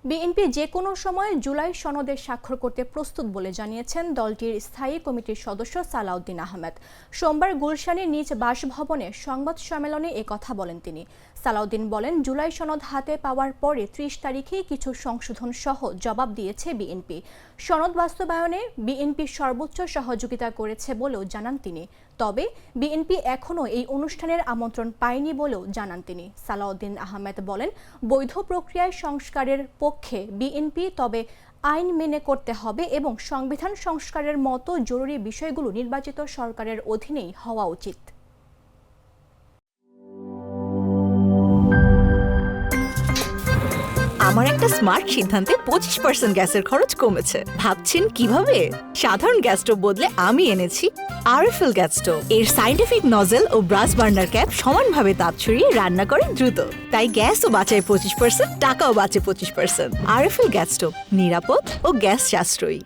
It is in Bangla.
বিএনপি যে কোনো সময় জুলাই সনদে স্বাক্ষর করতে প্রস্তুত বলে জানিয়েছেন দলটির স্থায়ী কমিটির সদস্য সালাউদ্দিন আহমেদ। সোমবার গুলশানের নিজ বাসভবনে সংবাদ সম্মেলনে একথা বলেন তিনি। সালাউদ্দিন বলেন, জুলাই সনদ হাতে পাওয়ার পরে ৩০ তারিখেই কিছু সংশোধন সহ জবাব দিয়েছে বিএনপি। সনদ বাস্তবায়নে বিএনপি সর্বোচ্চ সহযোগিতা করেছে বলেও জানান তিনি। তবে বিএনপি এখনও এই অনুষ্ঠানের আমন্ত্রণ পায়নি বলেও জানান তিনি। সালাউদ্দিন আহমেদ বলেন, বৈধ প্রক্রিয়ায় সংস্কারের পক্ষে বিএনপি, তবে আইন মেনে করতে হবে এবং সংবিধান সংস্কারের মতো জরুরি বিষয়গুলো নির্বাচিত সরকারের অধীনেই হওয়া উচিত। আমার একটা স্মার্ট সিদ্ধান্তে 25% গ্যাসের খরচ কমেছে। ভাবছেন কিভাবে? সাধারণ গ্যাস স্টোভ বদলে আমি এনেছি আরএফএল গ্যাস স্টোভ। এর সাইন্টিফিক নজল ও ব্রাস বার্নার ক্যাপ সমানভাবে তাপ ছড়িয়ে রান্না করে দ্রুত। তাই গ্যাসও বাঁচায় 25%, টাকাও বাঁচে 25%। আরএফএল গ্যাস স্টোভ নিরাপদ ও গ্যাস সাশ্রয়ী।